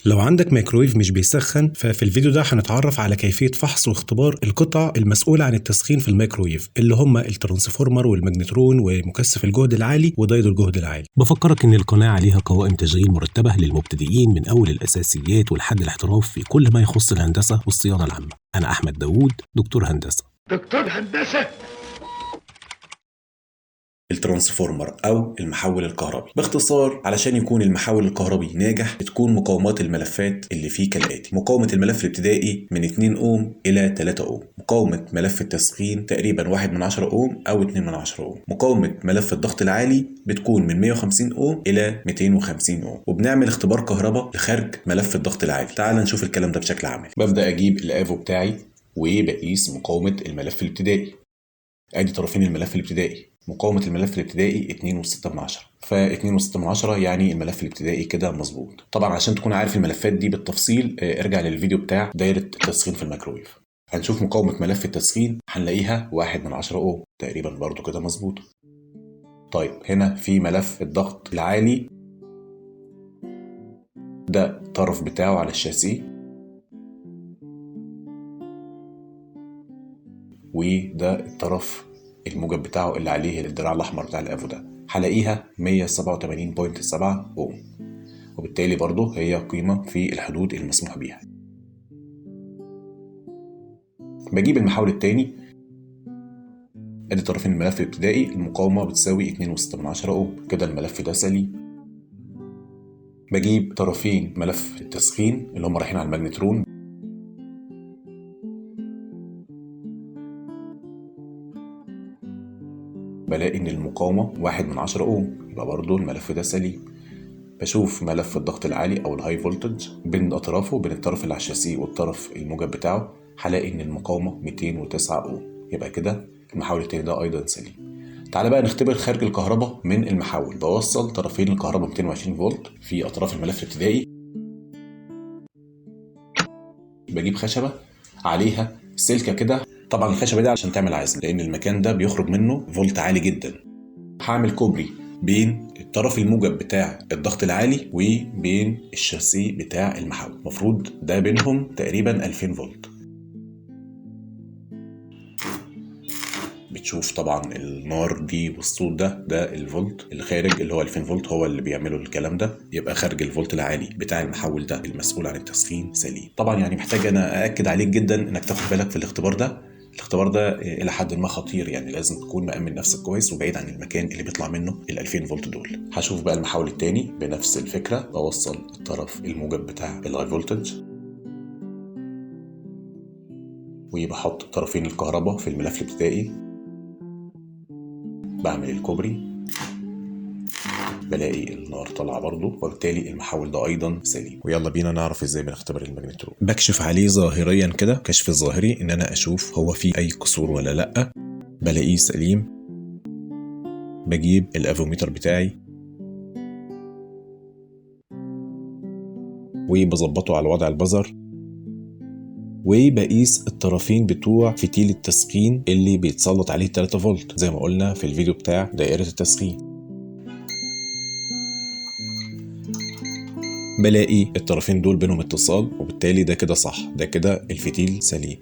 لو عندك ميكرويف مش بيسخن، ففي الفيديو ده هنتعرف على كيفية فحص واختبار القطع المسؤولة عن التسخين في الميكرويف، اللي هم الترانسفورمر والماجنترون ومكثف الجهد العالي ودايد الجهد العالي. بفكرك إن القناة عليها قوائم تشغيل مرتبة للمبتدئين من أول الأساسيات ولحد الاحتراف في كل ما يخص الهندسة والصيانة العامة. أنا أحمد داوود، دكتور هندسة. الترانسفورمر أو المحول الكهربي باختصار، علشان يكون المحول الكهربي ناجح بتكون مقاومات الملفات اللي فيه كالآتي: مقاومة الملف الابتدائي من 2 أوم إلى 3 أوم، مقاومة ملف التسخين تقريبا 1/10 أوم أو 2/10 أوم، مقاومة ملف الضغط العالي بتكون من 150 أوم إلى 250 أوم. وبنعمل اختبار كهرباء لخارج ملف الضغط العالي. تعال نشوف الكلام ده بشكل عملي. ببدأ أجيب الآفو بتاعي وبقيس مقاومة الملف الابتدائي. أدي طرفين الملف الابتدائي. مقاومة الملف الابتدائي 2.6، ف2.6 يعني الملف الابتدائي كده مظبوط. طبعا عشان تكون عارف الملفات دي بالتفصيل ارجع للفيديو بتاع دايرة التسخين في الميكرويف. هنشوف مقاومة ملف التسخين هنلاقيها 1/10 أوم تقريبا، برضو كده مظبوط. طيب هنا في ملف الضغط العالي، ده الطرف بتاعه على الشاسيه، وده الطرف الموجب بتاعه اللي عليه الدراع الأحمر بتاع الآفو ده، هلاقيها 187.7 أوم، وبالتالي برضه هي قيمة في الحدود المسموح بيها. بجيب المحول التاني، ادي طرفين الملف الابتدائي، المقاومة بتساوي 2.6 أوم، كده الملف ده سليم. بجيب طرفين ملف التسخين اللي هم رايحين على الماجنترون، بلاقي ان المقاومة 1/10 أوم، يبقى برضو الملف ده سليم. بشوف ملف الضغط العالي او الهاي فولتج بين اطرافه، بين الطرف اللي على الشاسيه والطرف الموجب بتاعه، هلاقي ان المقاومة 209 أوم، يبقى كده المحول التاني ده ايضا سليم. تعالى بقى نختبر خارج الكهرباء من المحول. بوصل طرفين الكهرباء 220 فولت في اطراف الملف الابتدائي، بجيب خشبة عليها سلكة كده، طبعا الخشبة دي عشان تعمل عزل لان المكان ده بيخرج منه فولت عالي جدا. هعمل كوبري بين الطرف الموجب بتاع الضغط العالي وبين الشاسيه بتاع المحول، المفروض ده بينهم تقريبا 2000 فولت. بتشوف طبعا النار دي والصوت ده الفولت اللي خارج اللي هو 2000 فولت هو اللي بيعملوا الكلام ده، يبقى خارج الفولت العالي بتاع المحول ده المسؤول عن التسخين سليم. طبعا يعني محتاج انا أأكد عليك جدا انك تاخد بالك في الاختبار ده. الاختبار ده الى حد ما خطير، يعني لازم تكون مأمن نفسك كويس وبعيد عن المكان اللي بيطلع منه ال 2000 فولت دول. هشوف بقى المحول التاني بنفس الفكرة، بوصل الطرف الموجب بتاع الهاي فولتج وبحط طرفين الكهرباء في الملف الابتدائي، بعمل الكوبري، بلاقي النار طالعه برضه، وبالتالي المحول ده ايضا سليم. ويلا بينا نعرف ازاي بنختبر الماجنترون. بكشف عليه ظاهريا كده كشف ظاهري ان انا اشوف هو فيه اي كسور ولا لا، بلاقيه سليم. بجيب الافوميتر بتاعي وبظبطه على وضع البزر، وبقيس الطرفين بتوع فتيل التسخين اللي بيتسلط عليه 3 فولت زي ما قلنا في الفيديو بتاع دائرة التسخين. بلاقي الطرفين دول بينهم اتصال، وبالتالي ده كده صح، ده كده الفتيل سليم.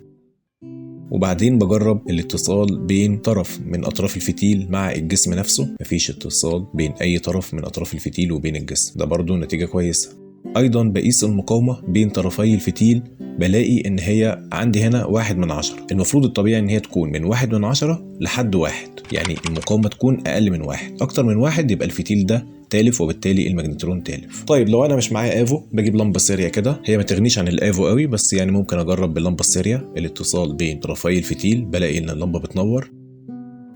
وبعدين بجرب الاتصال بين طرف من اطراف الفتيل مع الجسم نفسه، مفيش اتصال بين اي طرف من اطراف الفتيل وبين الجسم، ده برضو نتيجة كويسة. ايضا بقيس المقاومة بين طرفي الفتيل، بلاقي ان هي عندي هنا 1/10. المفروض الطبيعي ان هي تكون من 1/10 لحد 1، يعني المقاومة تكون اقل من 1. اكتر من 1 يبقى الفتيل ده تالف، وبالتالي الماجنترون تالف. طيب لو انا مش معايا افو، بجيب لمبه سيريا كده، هي ما تغنيش عن الافو قوي بس يعني ممكن اجرب باللمبه السيريا الاتصال بين طرفي الفتيل، بلاقي ان اللمبه بتنور.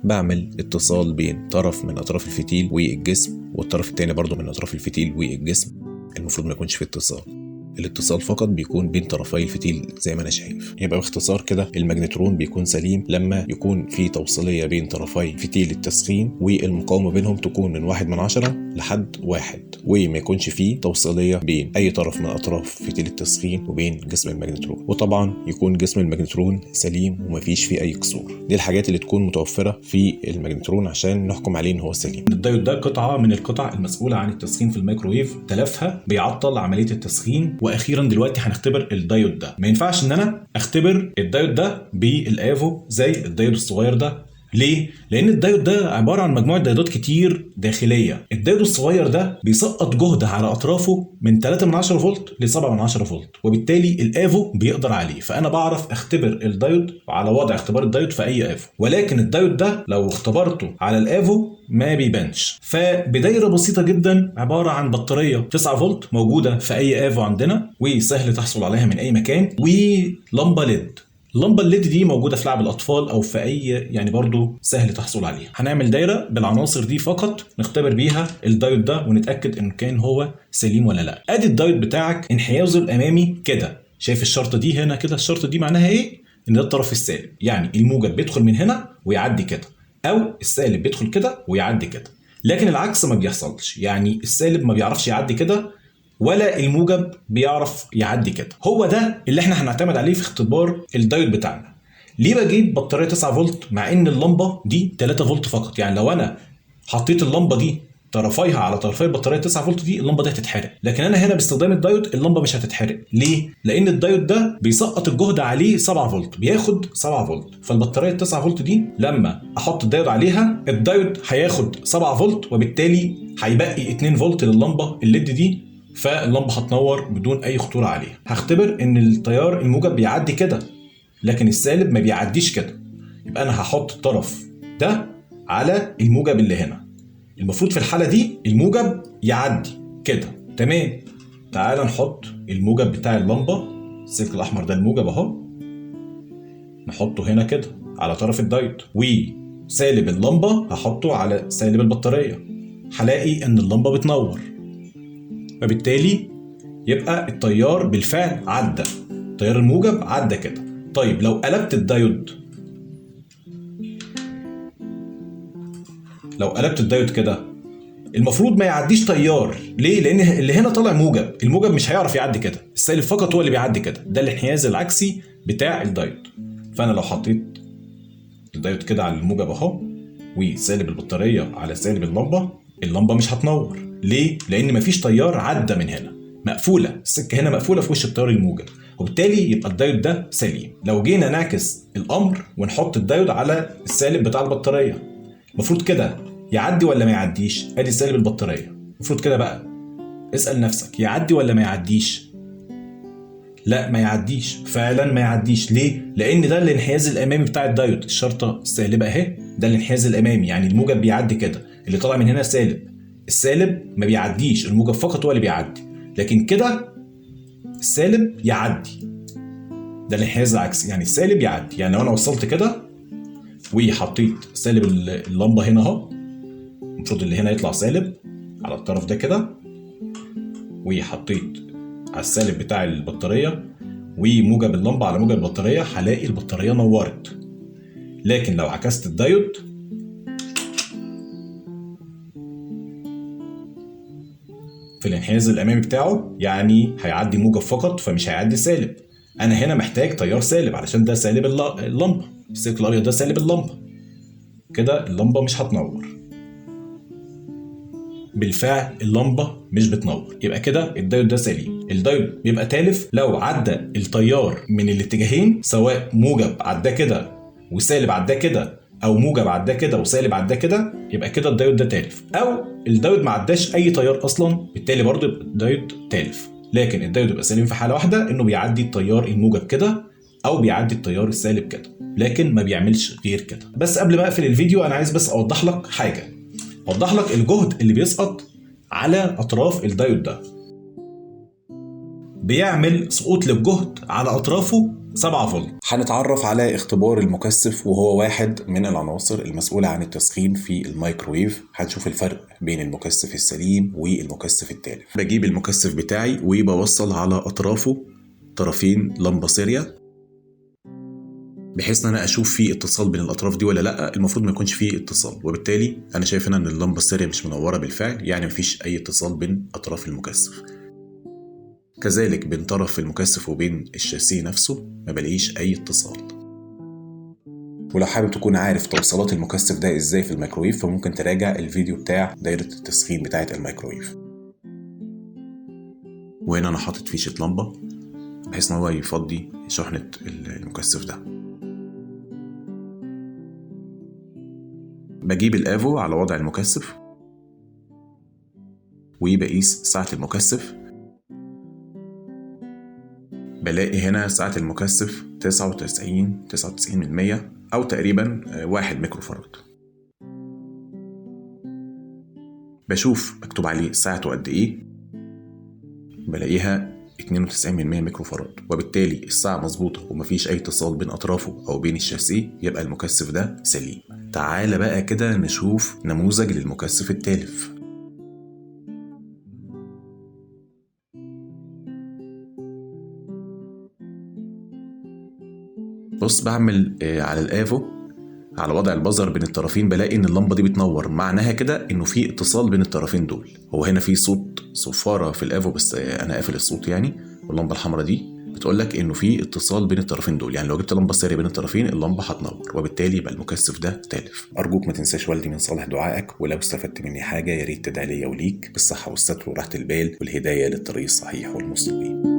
بعمل اتصال بين طرف من اطراف الفتيل والجسم، والطرف التاني برضو من اطراف الفتيل والجسم، المفروض ما يكونش في اتصال. الاتصال فقط بيكون بين طرفي الفتيل زي ما انا شايف. يبقى باختصار كده الماجنترون بيكون سليم لما يكون في توصيليه بين طرفي فتيل التسخين والمقاومه بينهم تكون من 1/10 لحد 1، وما يكونش فيه توصيليه بين اي طرف من اطراف فتيل التسخين وبين جسم الماجنترون، وطبعا يكون جسم الماجنترون سليم ومفيش فيه اي كسور. دي الحاجات اللي تكون متوفره في الماجنترون عشان نحكم عليه ان هو سليم. الدايود ده قطعه من القطع المسؤوله عن التسخين في الميكرويف، تلفها بيعطل عمليه التسخين واخيرا دلوقتي هنختبر الدايود ده. ما ينفعش ان انا اختبر الدايود ده بالافو زي الدايود الصغير ده. ليه؟ لأن الدايود ده عبارة عن مجموعة دايودات كتير داخلية. الدايود الصغير ده بيسقط جهد على أطرافه من 3/10 فولت ل 7/10 فولت، وبالتالي الآفو بيقدر عليه. فأنا بعرف أختبر الدايود على وضع اختبار الدايود في أي آفو، ولكن الدايود ده لو اختبرته على الآفو ما بيبانش. فبدايرة بسيطة جدا عبارة عن بطارية 9 فولت موجودة في أي آفو عندنا وسهل تحصل عليها من أي مكان، ولمبة ليد. اللمبه الليد دي موجوده في لعب الاطفال او في اي يعني برضو سهل تحصل عليها. هنعمل دايره بالعناصر دي فقط نختبر بيها الدايود ده ونتاكد ان كان هو سليم ولا لا. ادي الدايود بتاعك انحيازه الامامي كده، شايف الشرطه دي هنا كده؟ الشرطه دي معناها ايه؟ ان ده الطرف السالب، يعني الموجب بيدخل من هنا ويعدي كده، او السالب بيدخل كده ويعدي كده. لكن العكس ما بيحصلش، يعني السالب ما بيعرفش يعدي كده ولا الموجب بيعرف يعدي كده. هو ده اللي احنا هنعتمد عليه في اختبار الدايود بتاعنا. ليه بجيب بطاريه 9 فولت مع ان اللمبه دي 3 فولت فقط؟ يعني لو انا حطيت اللمبه دي طرفيها على طرفي البطاريه 9 فولت دي، اللمبه دي هتتحرق. لكن انا هنا باستخدام الدايود اللمبه مش هتتحرق. ليه؟ لان الدايود ده بيسقط الجهد عليه 7 فولت، بياخد 7 فولت. فالبطاريه 9 فولت دي لما احط الدايود عليها، الدايود هياخد 7 فولت، وبالتالي هيبقي 2 فولت لللمبه الليد دي، فاللمبه هتنور بدون اي خطوره عليها. هختبر ان التيار الموجب بيعدي كده لكن السالب ما بيعديش كده. يبقى انا هحط الطرف ده على الموجب اللي هنا. المفروض في الحاله دي الموجب يعدي كده، تمام. تعال نحط الموجب بتاع اللمبه، السلك الاحمر ده الموجب اهو، نحطه هنا كده على طرف الدايود، وسالب اللمبه هحطه على سالب البطاريه. هلاقي ان اللمبه بتنور، فبالتالي يبقى التيار بالفعل عدى، التيار الموجب عدى كده. طيب لو قلبت الدايود، كده المفروض ما يعديش تيار. ليه؟ لان اللي هنا طالع موجب، الموجب مش هيعرف يعدي كده، السالب فقط هو اللي بيعدي كده. ده الانحياز العكسي بتاع الدايود. فانا لو حطيت الدايود كده على الموجب اهو وسالب البطاريه على سالب اللمبه مش هتنور. ليه؟ لان مفيش تيار عدى من هنا، مقفوله السكه هنا، مقفوله في وش التيار الموجب، وبالتالي يبقى الدايود ده سليم. لو جينا نعكس الامر ونحط الدايود على السالب بتاع البطاريه، المفروض كده يعدي ولا ما يعديش؟ ادي سالب البطاريه، المفروض كده بقى اسال نفسك يعدي ولا ما يعديش؟ لا ما يعديش، فعلا ما يعديش. ليه؟ لان ده الانحياز الامامي بتاع الدايود، الشرطه السالبه اهي، ده الانحياز الامامي، يعني الموجب بيعدي كده، اللي طالع من هنا سالب، السالب ما بيعديش، الموجب فقط هو اللي بيعدي. لكن كده السالب يعدي، ده الانحياز العكسي، يعني السالب يعدي. يعني لو انا وصلت كده وحطيت سالب اللمبه هنا اهو، المفروض اللي هنا يطلع سالب على الطرف ده كده، وحطيت على السالب بتاع البطاريه وموجب اللمبه على موجب البطاريه، هلاقي البطاريه نورت. لكن لو عكست الدايود في الانحياز الامامي بتاعه، يعني هيعدي موجب فقط فمش هيعدي سالب. انا هنا محتاج تيار سالب علشان ده سالب اللمبه، السلك الابيض ده سالب اللمبه، كده اللمبه مش هتنور. بالفعل اللمبه مش بتنور، يبقى كده الدايود ده سليم. الدايود بيبقى تالف لو عدى التيار من الاتجاهين، سواء موجب عداه كده وسالب عداه كده، او موجب عداه كده وسالب عداه كده، يبقى كده الدايود ده تالف. او الدايود ما عداش اي تيار اصلا، بالتالي برضه يبقى الدايود تالف. لكن الدايود يبقى سليم في حاله واحده، انه بيعدي التيار الموجب كده او بيعدي التيار السالب كده، لكن ما بيعملش غير كده. بس قبل ما اقفل الفيديو انا عايز بس اوضح لك حاجه، اوضح لك الجهد اللي بيسقط على اطراف الدايود ده. بيعمل سقوط للجهد على اطرافه 7 فولت. هنتعرف على اختبار المكثف، وهو واحد من العناصر المسؤولة عن التسخين في الميكروويف. هنشوف الفرق بين المكثف السليم والمكثف التالف. بجيب المكثف بتاعي وبوصل على أطرافه طرفين لمبة سيريا، بحيث ان انا اشوف في اتصال بين الاطراف دي ولا لا. المفروض ما يكونش فيه اتصال، وبالتالي انا شايف هنا ان اللمبة السيريا مش منورة بالفعل، يعني مفيش اي اتصال بين اطراف المكثف. كذلك بين طرف المكثف وبين الشاسيه نفسه ما بلاقيش اي اتصال. ولو حابب تكون عارف توصيلات المكثف ده ازاي في الميكروويف، فممكن تراجع الفيديو بتاع دايرة التسخين بتاعة الميكروويف. وهنا انا حاطط فيشة لمبة بحيث ان هو يفضي شحنة المكثف ده. بجيب الافو على وضع المكثف وبقيس سعة المكثف. بلاقي هنا سعة المكثف 99% او تقريبا 1 ميكرو فاراد. بشوف مكتوب عليه ساعته قد ايه، بلاقيها 92% ميكرو فاراد، وبالتالي الساعة مظبوطة ومفيش اي اتصال بين اطرافه او بين الشاسيه، يبقى المكثف ده سليم. تعال بقى كده نشوف نموذج للمكثف التالف. بص، بعمل على الافو على وضع البزر بين الطرفين، بلاقي ان اللمبه دي بتنور، معناها كده انه في اتصال بين الطرفين دول. هو هنا في صوت صفاره في الافو بس انا قافل الصوت يعني، واللمبه الحمراء دي بتقول لك انه في اتصال بين الطرفين دول، يعني لو جبت لمبه ساريه بين الطرفين اللمبه هتنور، وبالتالي يبقى المكثف ده تالف. ارجوك ما تنساش والدي من صالح دعائك، ولو استفدت مني حاجه يا ريت تدعي ليا وليك بالصحه والستر وراحه البال والهدايه للطريق الصحيح والمستقيم.